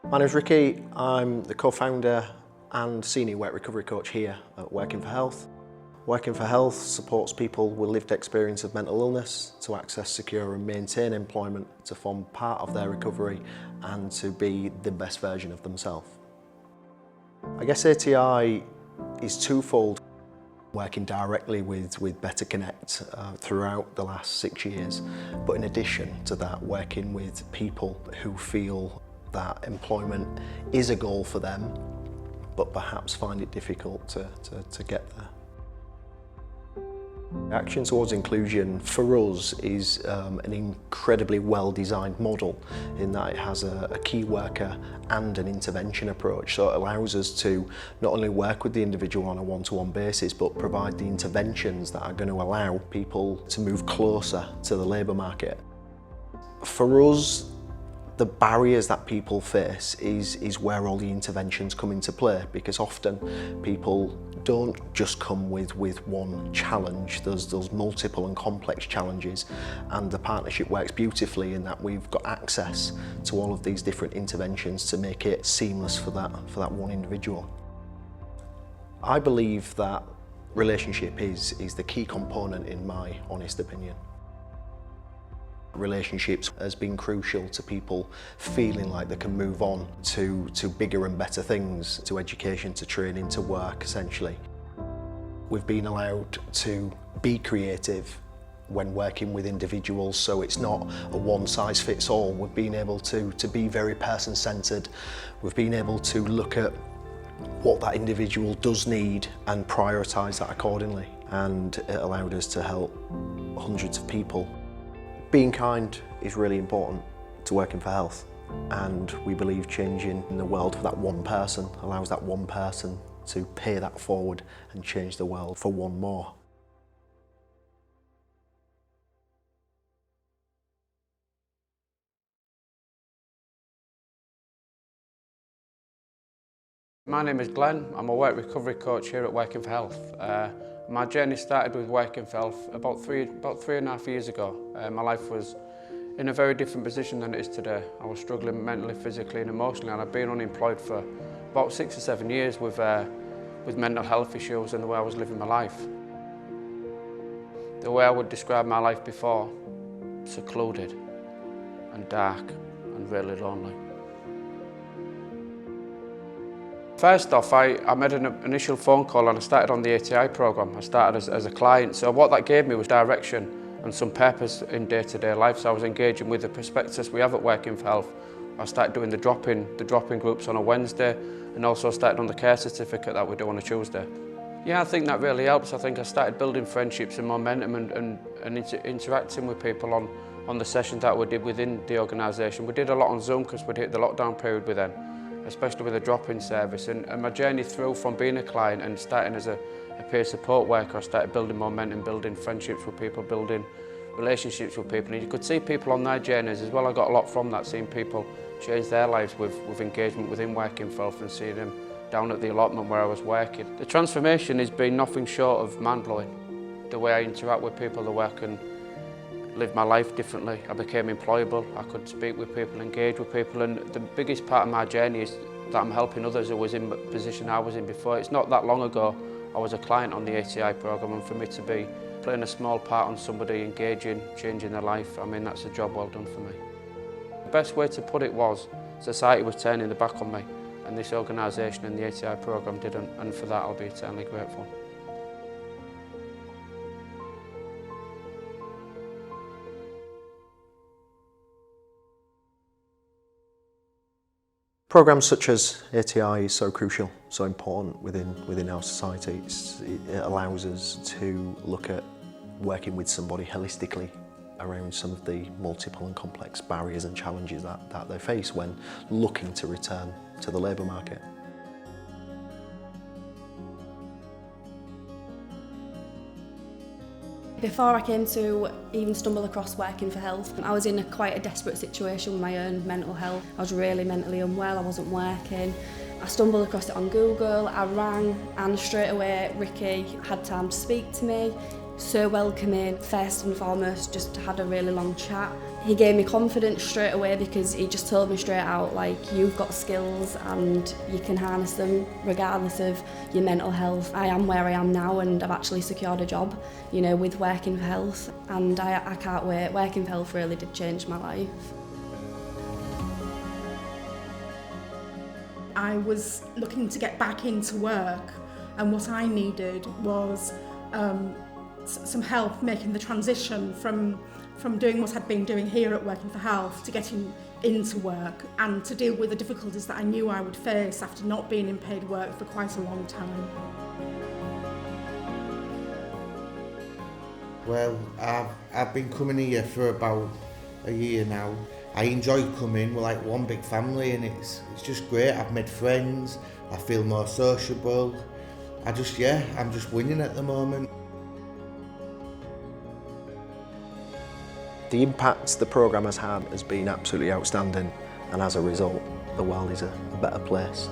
My name's Ricky. I'm the co-founder and senior work recovery coach here at Working for Health. Working for Health supports people with lived experience of mental illness to access, secure and maintain employment, to form part of their recovery and to be the best version of themselves. I guess ATI is twofold. Working directly with Better Connect throughout the last 6 years, but in addition to that, working with people who feel that employment is a goal for them, but perhaps find it difficult to get there. Action towards inclusion for us is an incredibly well-designed model in that it has a key worker and an intervention approach, so it allows us to not only work with the individual on a one-to-one basis but provide the interventions that are going to allow people to move closer to the labour market. For us, the barriers that people face is where all the interventions come into play, because often people don't just come with one challenge. There's multiple and complex challenges, and the partnership works beautifully in that we've got access to all of these different interventions to make it seamless for that one individual. I believe that relationship is the key component, in my honest opinion. Relationships has been crucial to people feeling like they can move on to bigger and better things, to education, to training, to work, essentially. We've been allowed to be creative when working with individuals, so it's not a one-size-fits-all. We've been able to be very person-centred. We've been able to look at what that individual does need and prioritise that accordingly, and it allowed us to help hundreds of people. Being kind is really important to Working for Health, and we believe changing the world for that one person allows that one person to pay that forward and change the world for one more. My name is Glen. I'm a work recovery coach here at Working for Health. My journey started with Working for Health about three and a half years ago. My life was in a very different position than it is today. I was struggling mentally, physically and emotionally, and I've been unemployed for about 6 or 7 years with mental health issues and the way I was living my life. The way I would describe my life before: secluded and dark and really lonely. First off, I made an initial phone call and I started on the ATI programme. I started as a client, so what that gave me was direction and some purpose in day-to-day life. So I was engaging with the prospectus we have at Working for Health. I started doing the drop-in groups on a Wednesday, and also started on the care certificate that we do on a Tuesday. Yeah, I think that really helps. I think I started building friendships and momentum and interacting with people on the sessions that we did within the organisation. We did a lot on Zoom because we'd hit the lockdown period with them, especially with the drop-in service, and my journey through from being a client and starting as a peer support worker, I started building momentum, building friendships with people, building relationships with people, and you could see people on their journeys as well. I got a lot from that, seeing people change their lives with engagement within Working for Health and seeing them down at the allotment where I was working. The transformation has been nothing short of mind-blowing. The way I interact with people, the way I can live my life differently. I became employable, I could speak with people, engage with people, and the biggest part of my journey is that I'm helping others who was in the position I was in before. It's not that long ago I was a client on the ATI programme, and for me to be playing a small part on somebody engaging, changing their life, I mean, that's a job well done for me. The best way to put it was society was turning their back on me, and this organisation and the ATI programme didn't, and for that I'll be eternally grateful. Programmes such as ATI is so crucial, so important within our society. It allows us to look at working with somebody holistically around some of the multiple and complex barriers and challenges that they face when looking to return to the labour market. Before I came to even stumble across Working for Health, I was in quite a desperate situation with my own mental health. I was really mentally unwell, I wasn't working. I stumbled across it on Google, I rang, and straight away Ricky had time to speak to me. So welcoming, first and foremost, just had a really long chat. He gave me confidence straight away because he just told me straight out, like, you've got skills and you can harness them regardless of your mental health. I am where I am now and I've actually secured a job, you know, with Working for Health, and I can't wait. Working for Health really did change my life. I was looking to get back into work, and what I needed was some help making the transition from doing what I'd been doing here at Working for Health to getting into work and to deal with the difficulties that I knew I would face after not being in paid work for quite a long time. Well, I've been coming here for about a year now. I enjoy coming, we're like one big family and it's just great. I've made friends, I feel more sociable. I'm just winning at the moment. The impact the programme has had has been absolutely outstanding, and as a result, the world is a better place.